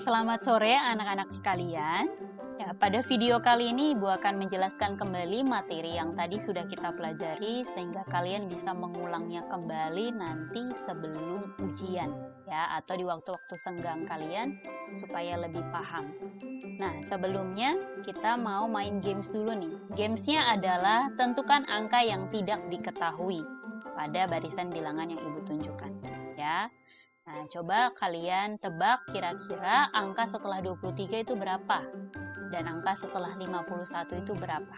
Selamat sore anak-anak sekalian. Ya, pada video kali ini Ibu akan menjelaskan kembali materi yang tadi sudah kita pelajari sehingga kalian bisa mengulangnya kembali nanti sebelum ujian ya, atau di waktu-waktu senggang kalian supaya lebih paham. Nah, sebelumnya kita mau main games dulu nih. Gamesnya adalah tentukan angka yang tidak diketahui pada barisan bilangan yang Ibu tunjukkan ya. Nah, coba kalian tebak kira-kira angka setelah 23 itu berapa? Dan angka setelah 51 itu berapa?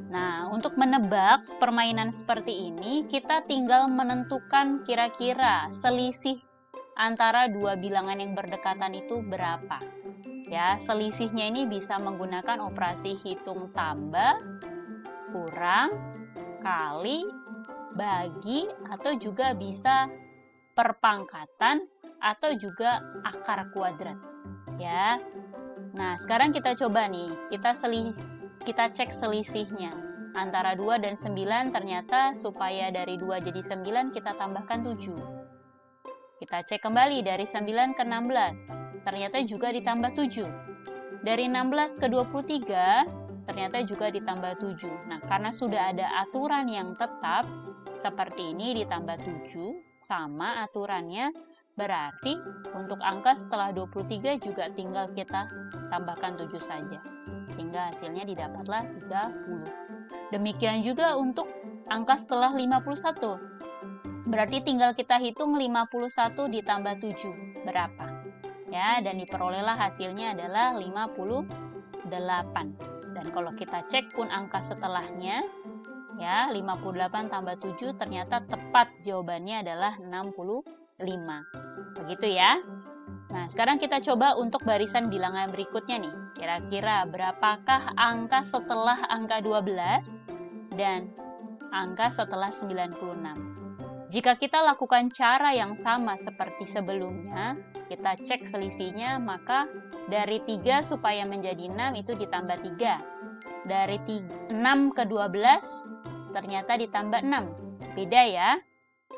Nah, untuk menebak permainan seperti ini, kita tinggal menentukan kira-kira selisih antara dua bilangan yang berdekatan itu berapa. Ya, selisihnya ini bisa menggunakan operasi hitung tambah, kurang, kali, bagi, atau juga bisa perpangkatan atau juga akar kuadrat ya. Nah, sekarang kita coba nih, kita cek selisihnya antara 2 dan 9. Ternyata supaya dari 2 jadi 9 kita tambahkan 7. Kita cek kembali dari 9 ke 16, ternyata juga ditambah 7. Dari 16 ke 23 ternyata juga ditambah 7. Nah, karena sudah ada aturan yang tetap seperti ini ditambah 7 sama aturannya, berarti untuk angka setelah 23 juga tinggal kita tambahkan 7 saja. Sehingga hasilnya didapatlah 30. Demikian juga untuk angka setelah 51. Berarti tinggal kita hitung 51 ditambah 7 berapa. Ya, dan diperolehlah hasilnya adalah 58. Dan kalau kita cek pun angka setelahnya, ya, 58 tambah 7 ternyata tepat jawabannya adalah 65. Begitu ya. Nah, sekarang kita coba untuk barisan bilangan berikutnya nih. Kira-kira berapakah angka setelah angka 12 dan angka setelah 96? Jika kita lakukan cara yang sama seperti sebelumnya, kita cek selisihnya, maka dari 3 supaya menjadi 6 itu ditambah 3. Dari 6 ke 12 ternyata ditambah 6. Beda ya.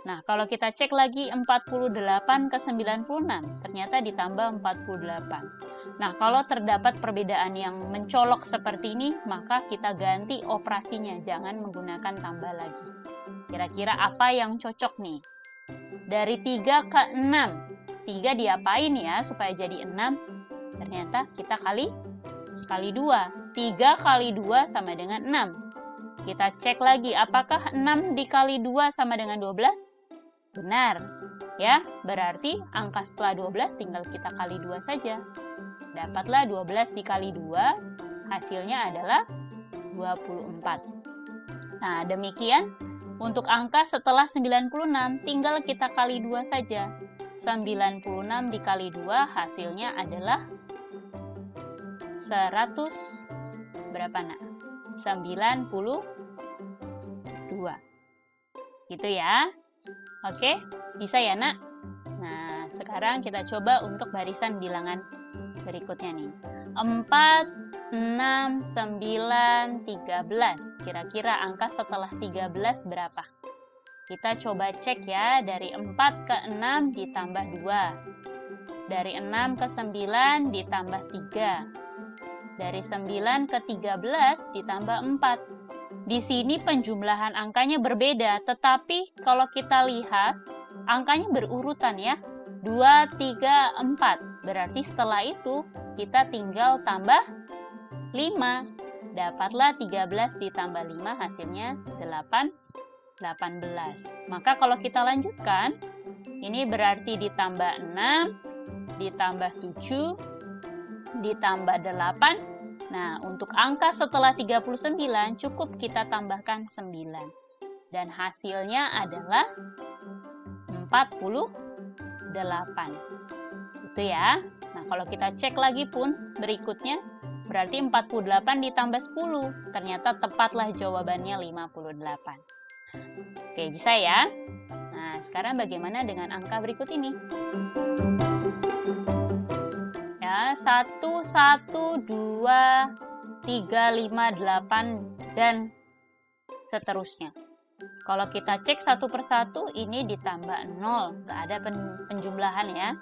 Nah, kalau kita cek lagi 48 ke 96, ternyata ditambah 48. Nah, kalau terdapat perbedaan yang mencolok seperti ini, maka kita ganti operasinya, jangan menggunakan tambah lagi. Kira-kira apa yang cocok nih? Dari 3 ke 6. 3 diapain ya supaya jadi 6? Ternyata kita kali 2. 3 kali 2 sama dengan 6. Kita cek lagi, apakah 6 dikali 2 sama dengan 12? Benar. Ya, berarti angka setelah 12 tinggal kita kali 2 saja. Dapatlah 12 dikali 2, hasilnya adalah 24. Nah, demikian untuk angka setelah 96, tinggal kita kali 2 saja. 96 dikali 2, hasilnya adalah 100 berapa nak? 92. Gitu ya. Oke, bisa ya nak? Nah, sekarang kita coba untuk barisan bilangan berikutnya nih. 4, 6, 9, 13. Kira-kira angka setelah 13 berapa? Kita coba cek ya, dari 4 ke 6 ditambah 2. Dari 6 ke 9 ditambah 3. Dari 9 ke 13 ditambah 4. Di sini penjumlahan angkanya berbeda, tetapi kalau kita lihat angkanya berurutan ya. 2, 3, 4. Berarti setelah itu kita tinggal tambah 5. Dapatlah 13 ditambah 5 hasilnya 18. Maka kalau kita lanjutkan, ini berarti ditambah 6, ditambah 7, ditambah 8. Nah, untuk angka setelah 39 cukup kita tambahkan 9. Dan hasilnya adalah 48. Itu ya. Nah, kalau kita cek lagi pun berikutnya, berarti 48 ditambah 10. Ternyata tepatlah jawabannya 58. Oke, bisa ya. Nah, sekarang bagaimana dengan angka berikut ini? 1, 1, 2, 3, 5, 8, dan seterusnya. Kalau kita cek satu persatu, ini ditambah 0, nggak ada penjumlahan ya.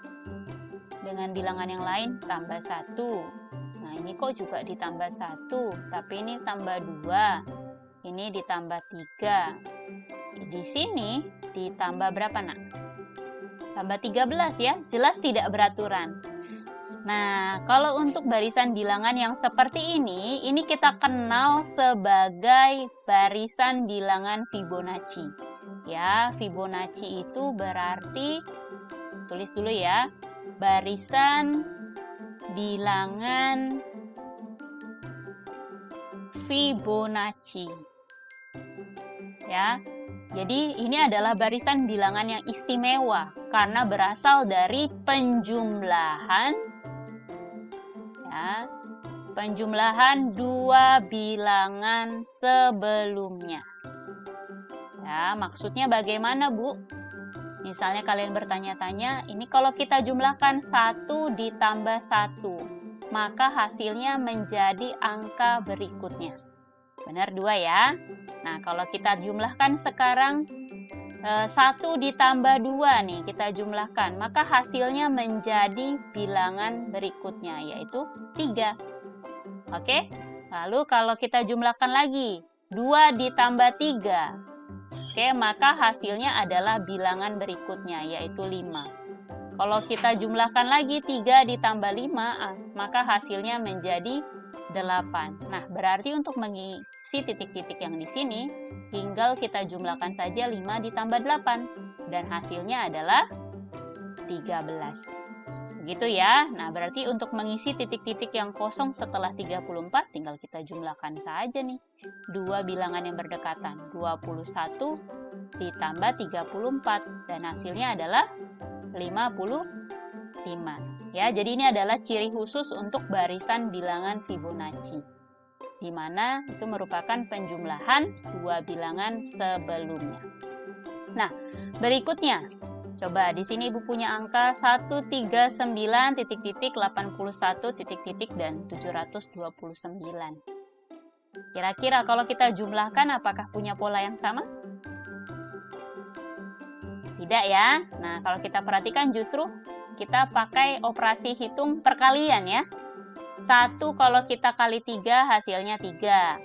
dengan bilangan yang lain tambah 1. Nah, ini kok juga ditambah 1, tapi ini tambah 2. Ini ditambah 3. Di sini ditambah berapa, Nak? Tambah 13 ya, jelas tidak beraturan. Nah, kalau untuk barisan bilangan yang seperti ini kita kenal sebagai barisan bilangan Fibonacci. Ya, Fibonacci itu berarti, tulis dulu ya, barisan bilangan Fibonacci. Ya, jadi ini adalah barisan bilangan yang istimewa karena berasal dari penjumlahan, ya, penjumlahan dua bilangan sebelumnya. Ya, maksudnya bagaimana, Bu? Misalnya kalian bertanya-tanya, ini kalau kita jumlahkan 1 ditambah 1, maka hasilnya menjadi angka berikutnya. Benar 2 ya? Nah, kalau kita jumlahkan sekarang 1 ditambah 2 nih, kita jumlahkan, maka hasilnya menjadi bilangan berikutnya, yaitu 3. Oke? Lalu kalau kita jumlahkan lagi, 2 ditambah 3. Oke, maka hasilnya adalah bilangan berikutnya, yaitu 5. Kalau kita jumlahkan lagi 3 ditambah 5, maka hasilnya menjadi 8. Nah, berarti untuk mengisi titik-titik yang di sini, tinggal kita jumlahkan saja 5 ditambah 8. Dan hasilnya adalah 13. Begitu ya. Nah, berarti untuk mengisi titik-titik yang kosong setelah 34, tinggal kita jumlahkan saja nih. Dua bilangan yang berdekatan, 21 ditambah 34. Dan hasilnya adalah 55. Ya, jadi ini adalah ciri khusus untuk barisan bilangan Fibonacci, di mana itu merupakan penjumlahan dua bilangan sebelumnya. Nah, berikutnya, coba di sini Ibu punya angka 139 titik-titik 81 titik-titik dan 729. Kira-kira kalau kita jumlahkan apakah punya pola yang sama? Tidak ya. Nah, kalau kita perhatikan justru kita pakai operasi hitung perkalian ya. 1 kalau kita kali 3 hasilnya 3.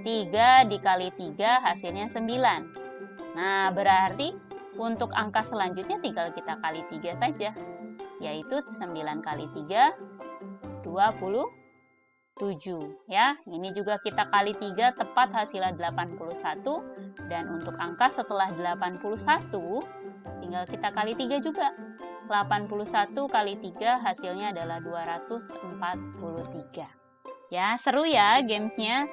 3 dikali 3 hasilnya 9. Nah, berarti untuk angka selanjutnya tinggal kita kali 3 saja. Yaitu 9 kali 3, 27. Ya, ini juga kita kali 3 tepat hasilnya 81. Dan untuk angka setelah 81, tinggal kita kali 3 juga. 81 kali 3 hasilnya adalah 243. Ya, seru ya gamesnya.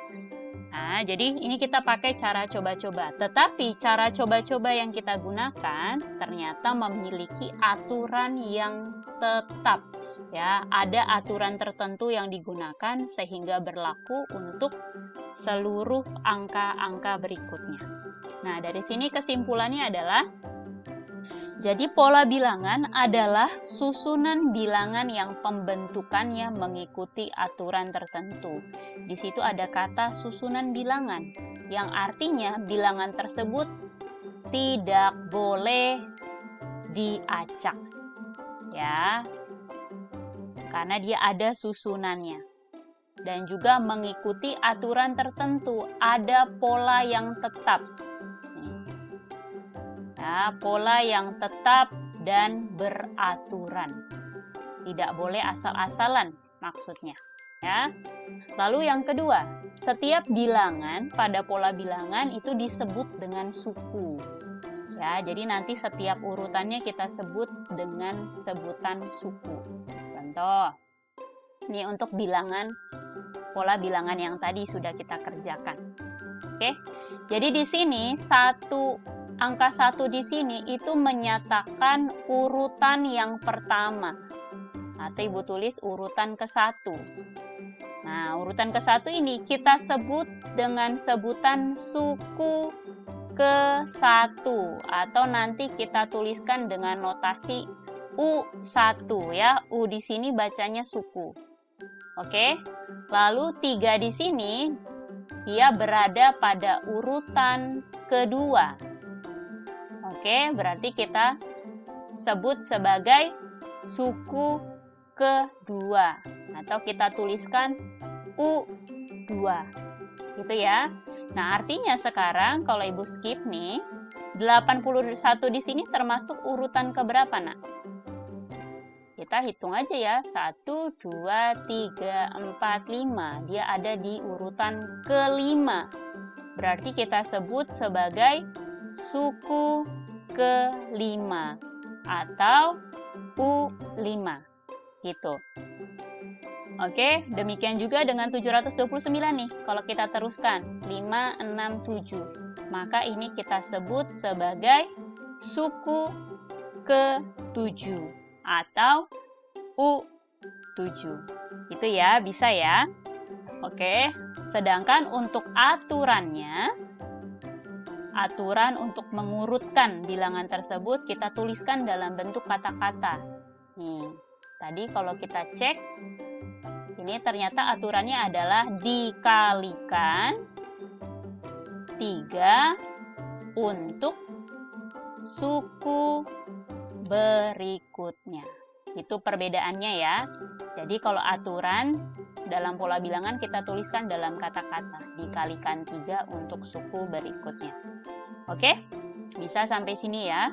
Nah, jadi ini kita pakai cara coba-coba. Tetapi cara coba-coba yang kita gunakan ternyata memiliki aturan yang tetap. Ya, ada aturan tertentu yang digunakan sehingga berlaku untuk seluruh angka-angka berikutnya. Nah, dari sini kesimpulannya adalah, jadi pola bilangan adalah susunan bilangan yang pembentukannya mengikuti aturan tertentu. Di situ ada kata susunan bilangan, yang artinya bilangan tersebut tidak boleh diacak. Ya, karena dia ada susunannya. Dan juga mengikuti aturan tertentu, ada pola yang tetap. Ya, pola yang tetap dan beraturan. Tidak boleh asal-asalan maksudnya. Ya. Lalu yang kedua, setiap bilangan pada pola bilangan itu disebut dengan suku. Ya, jadi nanti setiap urutannya kita sebut dengan sebutan suku. Contoh, ini untuk bilangan, pola bilangan yang tadi sudah kita kerjakan. Oke, jadi di sini angka 1 di sini itu menyatakan urutan yang pertama. Atau Ibu tulis urutan ke-1. Nah, urutan ke-1 ini kita sebut dengan sebutan suku ke-1. Atau nanti kita tuliskan dengan notasi U1 ya. U di sini bacanya suku. Oke. Lalu 3 di sini dia berada pada urutan kedua. Oke, berarti kita sebut sebagai suku kedua. Atau kita tuliskan U2. Gitu ya. Nah, artinya sekarang kalau Ibu skip nih, 81 di sini termasuk urutan keberapa, Nak? Kita hitung aja ya. 1, 2, 3, 4, 5. Dia ada di urutan kelima. Berarti kita sebut sebagai suku kelima atau U5. Gitu. Oke, demikian juga dengan 729 nih. Kalau kita teruskan 5, 6, 7. Maka ini kita sebut sebagai suku ke-7 atau U7. Itu ya, bisa ya. Oke, sedangkan untuk aturannya, aturan untuk mengurutkan bilangan tersebut kita tuliskan dalam bentuk kata-kata. Nih, tadi kalau kita cek, ini ternyata aturannya adalah dikalikan 3 untuk suku berikutnya. Itu perbedaannya ya. Jadi kalau aturan dalam pola bilangan kita tuliskan dalam kata-kata. Dikalikan 3 untuk suku berikutnya. Oke? Bisa sampai sini ya.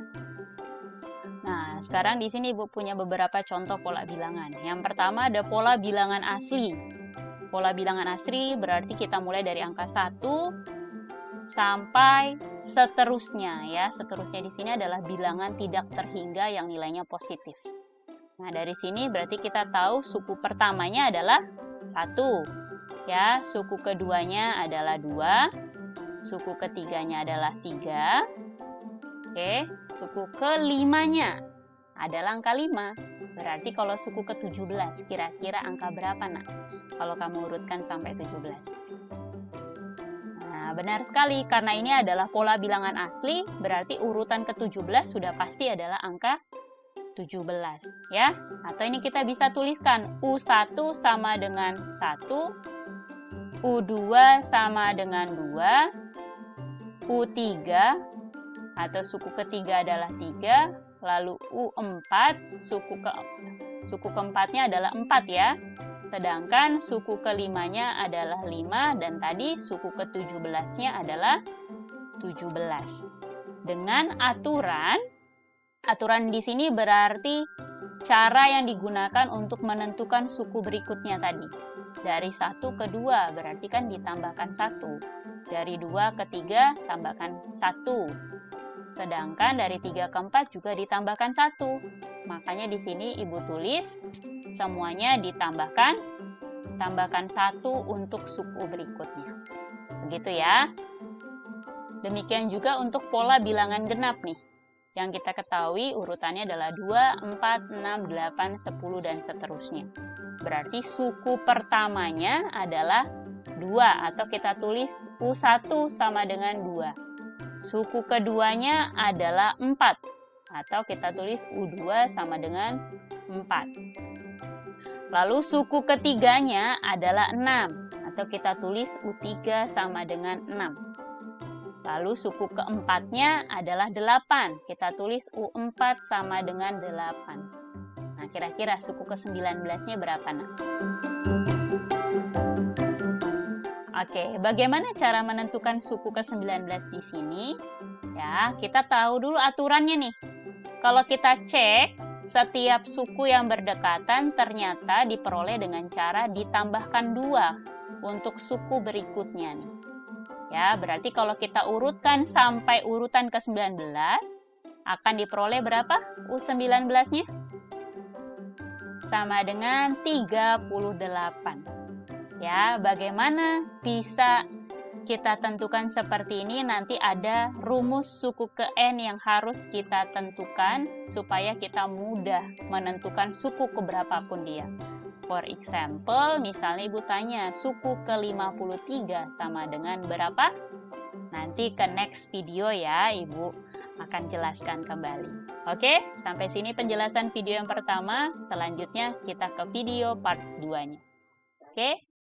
Nah, sekarang di sini Ibu punya beberapa contoh pola bilangan. Yang pertama ada pola bilangan asli. Pola bilangan asli berarti kita mulai dari angka 1 sampai seterusnya ya. Seterusnya di sini adalah bilangan tidak terhingga yang nilainya positif. Nah, dari sini berarti kita tahu suku pertamanya adalah 1. Ya, suku keduanya adalah 2. Suku ketiganya adalah 3. Oke, suku kelimanya adalah angka 5. Berarti kalau suku ke-17, kira-kira angka berapa, Nak? Kalau kamu urutkan sampai 17. Nah, benar sekali. Karena ini adalah pola bilangan asli, berarti urutan ke-17 sudah pasti adalah angka 17. Ya, atau ini kita bisa tuliskan U1 sama dengan 1, U2 sama dengan 2, U3 atau suku ketiga adalah 3, lalu U4, suku keempatnya adalah 4 ya. Sedangkan suku kelimanya adalah 5 dan tadi suku ke-17-nya adalah 17. Dengan aturan di sini berarti cara yang digunakan untuk menentukan suku berikutnya tadi. Dari 1 ke 2 berarti kan ditambahkan 1. Dari 2 ke 3 tambahkan 1. Sedangkan dari 3 ke 4 juga ditambahkan 1. Makanya di sini Ibu tulis semuanya tambahkan 1 untuk suku berikutnya. Begitu ya. Demikian juga untuk pola bilangan genap nih. Yang kita ketahui urutannya adalah 2, 4, 6, 8, 10, dan seterusnya. Berarti suku pertamanya adalah 2 atau kita tulis U1 sama dengan 2. Suku keduanya adalah 4 atau kita tulis U2 sama dengan 4. Lalu suku ketiganya adalah 6 atau kita tulis U3 sama dengan 6. Lalu suku keempatnya adalah 8. Kita tulis U4 sama dengan 8. Nah, kira-kira suku ke-19-nya berapa, Nak? Oke, bagaimana cara menentukan suku ke-19 di sini? Ya, kita tahu dulu aturannya nih. Kalau kita cek, setiap suku yang berdekatan ternyata diperoleh dengan cara ditambahkan 2 untuk suku berikutnya nih. Ya, berarti kalau kita urutkan sampai urutan ke-19, akan diperoleh berapa? U19-nya? Sama dengan 38. Ya, bagaimana bisa kita tentukan seperti ini? Nanti ada rumus suku ke N yang harus kita tentukan supaya kita mudah menentukan suku keberapapun dia. For example, misalnya Ibu tanya suku ke-53 sama dengan berapa? Nanti ke next video ya, Ibu akan jelaskan kembali. Oke, sampai sini penjelasan video yang pertama. Selanjutnya kita ke video part 2-nya. Oke.